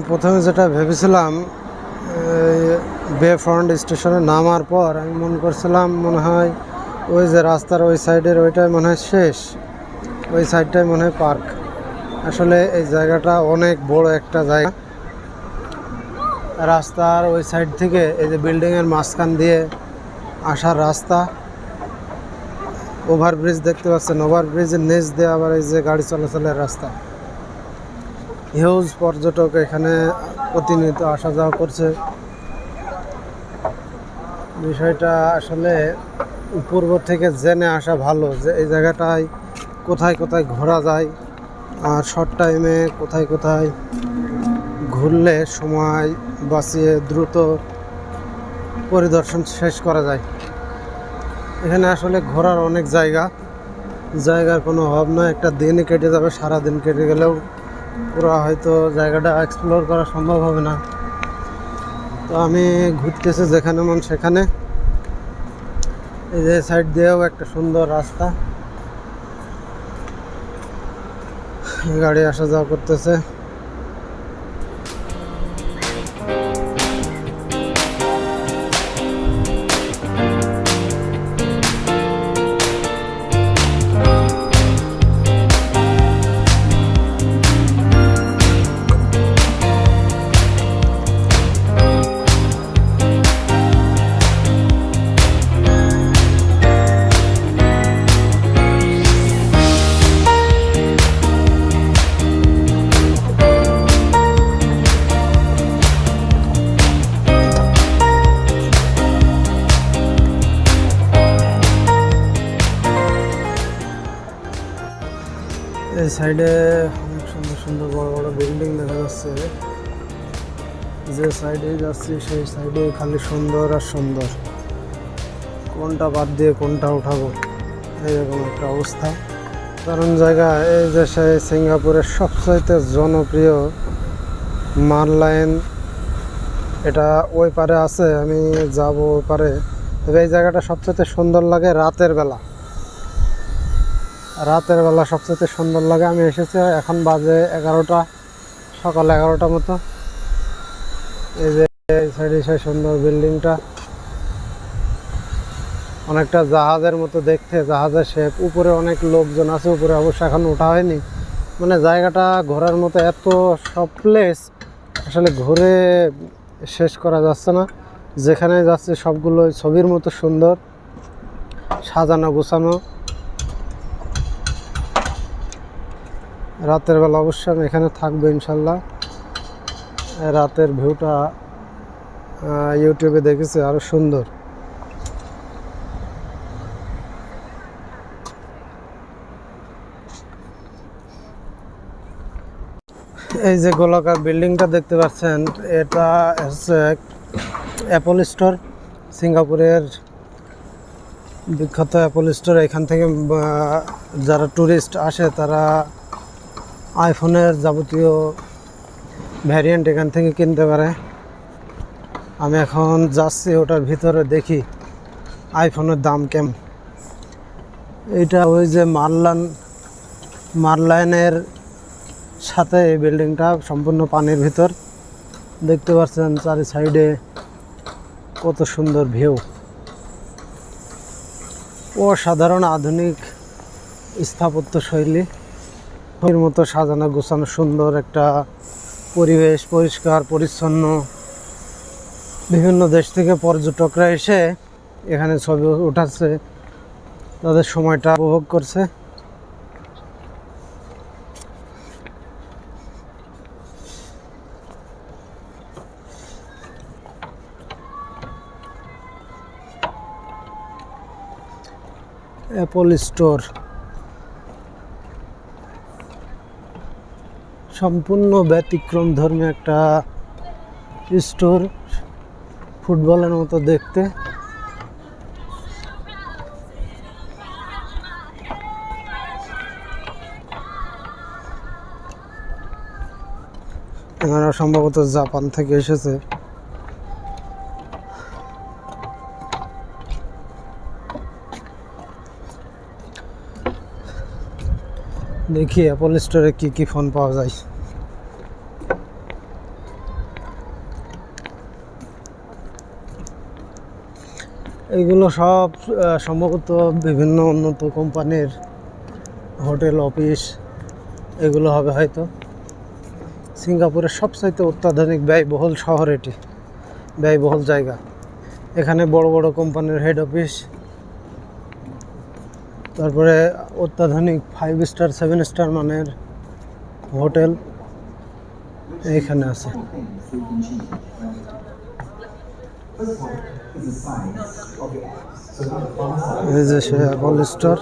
প্রথমে যেটা ভেবেছিলাম, বে ফ্রন্ট স্টেশনে নামার পর আমি মনে করছিলাম মনে হয় ওই যে রাস্তার ওই সাইডের ওইটাই মনে হয় শেষ, ওই সাইডটাই মনে হয় পার্ক। আসলে এই জায়গাটা অনেক বড় একটা জায়গা। রাস্তার ওই সাইড থেকে এই যে বিল্ডিংয়ের মাঝখান দিয়ে আসার রাস্তা, ওভারব্রিজ দেখতে পাচ্ছেন, ওভারব্রিজের নিচ দিয়ে আবার এই যে গাড়ি চলাচলের রাস্তা। হিউজ পর্যটক এখানে প্রতিনিয়ত আসা যাওয়া করছে। বিষয়টা আসলে পূর্ব থেকে জেনে আসা ভালো যে এই জায়গাটায় কোথায় কোথায় ঘোরা যায় আর শর্ট টাইমে কোথায় কোথায় ঘুরলে সময় বাঁচিয়ে দ্রুত পরিদর্শন শেষ করা যায়। এখানে আসলে ঘোরার অনেক জায়গার কোনো অভাব নয়। একটা দিনই কেটে যাবে, সারা দিন কেটে গেলেও পুরো হয়তো জায়গাটা এক্সপ্লোর করা সম্ভব হবে না। তো আমি ঘুরতেছি যেখানে মন সেখানে। এই যে সাইড দিয়েও একটা সুন্দর রাস্তা, গাড়ি আসা যাওয়া করতেছে। এই সাইডে অনেক সুন্দর সুন্দর বড় বড় বিল্ডিং দেখা যাচ্ছে। যে সাইডে যাচ্ছি সেই সাইডে খালি সুন্দর আর সুন্দর, কোনটা বাদ দিয়ে কোনটা উঠাবো এইরকম একটা অবস্থা। কারণ জায়গা এই যে সেই সিঙ্গাপুরের সবচাইতে জনপ্রিয় মারলাইন, এটা ওই পারে আছে, আমি যাব ওই পারে। তবে এই জায়গাটা সবচাইতে সুন্দর লাগে রাতের বেলা সবচেয়ে সুন্দর লাগে। আমি এসেছি এখন বাজে 11টা, সকাল 11টার মতো। এই যে সাইডে সেই সুন্দর বিল্ডিংটা অনেকটা জাহাজের মতো দেখতে, জাহাজের শেপ। উপরে অনেক লোকজন আছে, উপরে অবশ্য এখন ওঠা হয়নি। মানে জায়গাটা ঘোরার মতো, এত সব প্লেস আসলে ঘুরে শেষ করা যাচ্ছে না। যেখানে যাচ্ছে সবগুলো ছবির মতো সুন্দর, সাজানো গোছানো। রাতের বেলা অবশ্যই আমি এখানে থাকবো ইনশাল্লাহ। রাতের ভিউটা ইউটিউবে দেখেছি আরো সুন্দর। এই যে গোলাকার বিল্ডিংটা দেখতে পাচ্ছেন, এটা হচ্ছে অ্যাপল স্টোর, সিঙ্গাপুরের বিখ্যাত অ্যাপল স্টোর। এখান থেকে যারা ট্যুরিস্ট আসে তারা আইফোনের যাবতীয় ভ্যারিয়েন্ট এখান থেকে কিনতে পারে। আমি এখন যাচ্ছি ওটার ভিতরে, দেখি আইফোনের দাম কেমন। এইটা ওই যে মারলাইনের সাথে এই বিল্ডিংটা সম্পূর্ণ পানির ভিতর। দেখতে পাচ্ছেন চারি সাইডে কত সুন্দর ভিউ, অসাধারণ আধুনিক স্থাপত্য শৈলী, এর মতো সাজানো গোছানো সুন্দর একটা পরিবেশ, পরিষ্কার পরিচ্ছন্ন। বিভিন্ন দেশ থেকে পর্যটকরা এসে এখানে ছবি উঠাচ্ছে, তাদের সময়টা উপভোগ করছে। অ্যাপল স্টোর সম্পূর্ণ ব্যতিক্রম ধর্মী একটা স্টোর, ফুটবলের মতো দেখতে। এনারা সম্ভবত জাপান থেকে এসেছে। দেখি অ্যাপল স্টোরে কি কি ফোন পাওয়া যায়। এইগুলো সব সম্ভবত বিভিন্ন উন্নত কোম্পানির হোটেল অফিস এগুলো হবে হয়তো। সিঙ্গাপুরের সবচাইতে অত্যাধুনিক ব্যয়বহুল শহর এটি, ব্যয়বহুল জায়গা। এখানে বড় বড় কোম্পানির হেড অফিস, তারপরে অত্যাধুনিক 5 স্টার 7 স্টার মানের হোটেল এইখানে আছে। এই যে সে Apple store.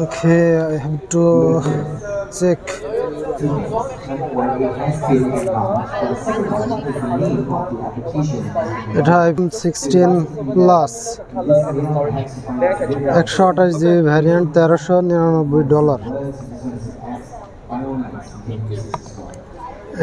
Okay, I have to check. এটা iPhone 16 প্লাস 128 GB ভ্যারিয়েন্ট $1399।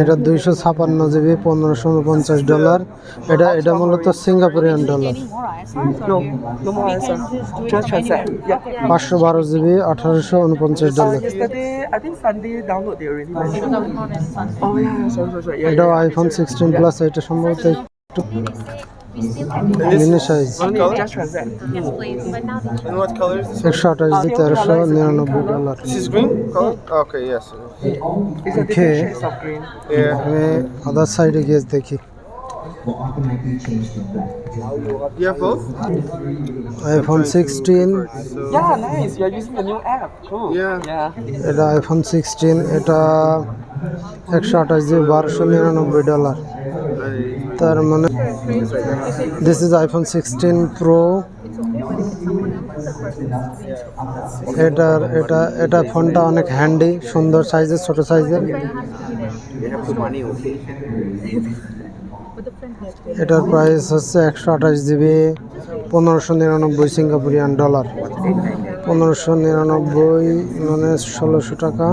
এটা 256 GB $1549। এটা মূলত Singaporean dollar. No, no more answer. Just transact. Yeah. 512 GB $1849। Yesterday, I think Sunday download they already mentioned. Oh yeah, sorry. Yeah, এটাও yeah. iPhone 16 plus, এটা সম্ভবত একটু mini size. Only just transact. Yes, please. But now the And what color is this? 128 GB $1399। This is green color? Okay, yes. It's a different Okay. shades of green. Yeah. আমি আদার সাইডে গিয়ে দেখি। You have both? iPhone 16, Yeah, nice. You're using the new app. Cool. Yeah. Yeah. এটা iPhone 16, এটা 128 GB $1299। তার মানে this is iPhone 16 Pro। এটা ফোনটা অনেক হ্যান্ডি, সুন্দর সাইজের, ছোট সাইজের। এটার প্রাইস হচ্ছে 128 GB $1599 সিঙ্গাপুরিয়ান ডলার। 1599 মানে 1600 টাকা।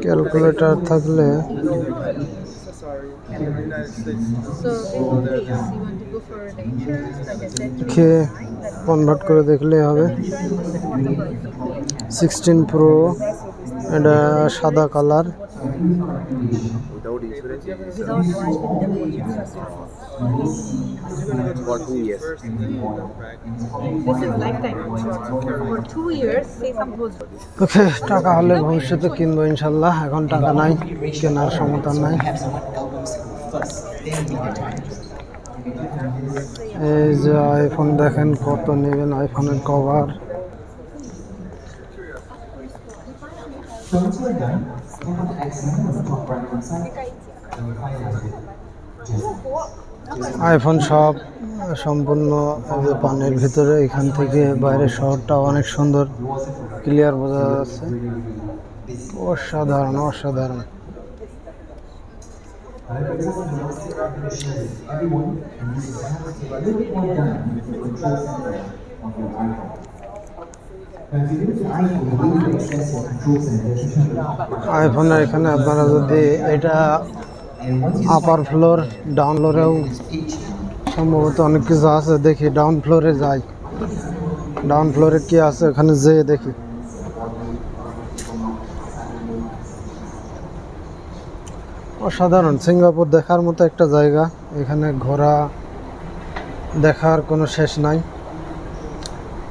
ক্যালকুলেটর থাকলে So in this case, you want to go for the insurance, like I said, খেয়ে কনভার্ট করে দেখলেই হবে। 16 Pro, এটা সাদা colour. Without insurance? without For 2 years. this is lifetime. For 2 years, say suppose ওকে, টাকা হলে ভবিষ্যতে কিনবো ইনশাল্লাহ। এখন টাকা নাই, কেনার ক্ষমতা নাই। এই যে আইফোন দেখেন কত নেবেন, আইফোনের কভার। আইফোন সব সম্পূর্ণ এই যে পানির ভিতরে, এখান থেকে বাইরের শহরটা অনেক সুন্দর ক্লিয়ার বোঝা যাচ্ছে। অসাধারণ অসাধারণ। আইফোনের এখানে আপনারা যদি এটা আপার ফ্লোর, ডাউন ফ্লোরেও সম্ভবত অনেক কিছু আছে। দেখি ডাউন ফ্লোরে যাই, ডাউন ফ্লোরে কি আছে ওখানে যেয়ে দেখি। অসাধারণ, সিঙ্গাপুর দেখার মতো একটা জায়গা। এখানে ঘোরা দেখার কোনো শেষ নাই,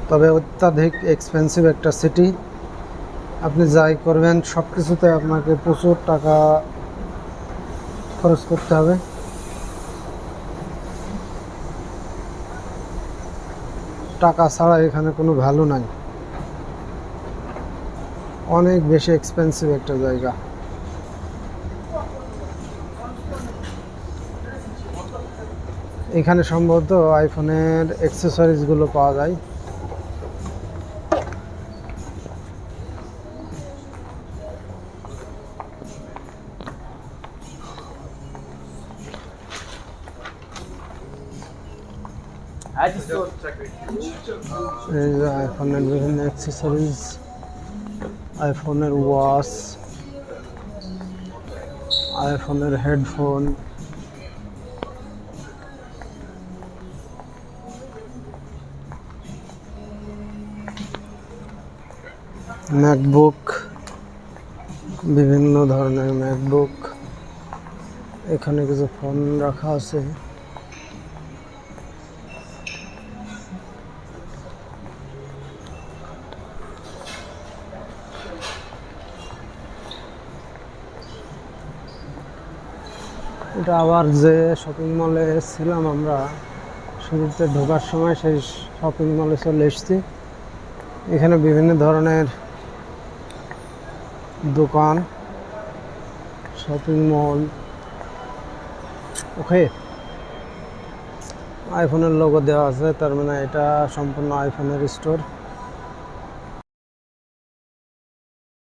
তবে অত্যাধিক এক্সপেন্সিভ একটা সিটি। আপনি যাই করবেন সব কিছুতে আপনাকে প্রচুর টাকা খরচ করতে হবে। টাকা ছাড়া এখানে কোনো ভ্যালু নাই, অনেক বেশি এক্সপেন্সিভ একটা জায়গা। এখানে সম্ভবত আইফোনের অ্যাক্সেসরিজগুলো পাওয়া যায়। এই যে আইফোনের বিভিন্ন অ্যাক্সেসরিজ, আইফোনের ওয়াচ, আইফোনের হেডফোন, ম্যাকবুক, বিভিন্ন ধরনের ম্যাকবুক, এখানে কিছু ফোন রাখা আছে। এটা আবার যে শপিং মলে ছিলাম আমরা শুরুতে ঢোকার সময়, সেই শপিং মলে চলে এসেছি। এখানে বিভিন্ন ধরনের দোকান, শপিং মল। ওকে, আইফোনের লোগো দেওয়া আছে, তার মানে এটা সম্পূর্ণ আইফোনের স্টোর।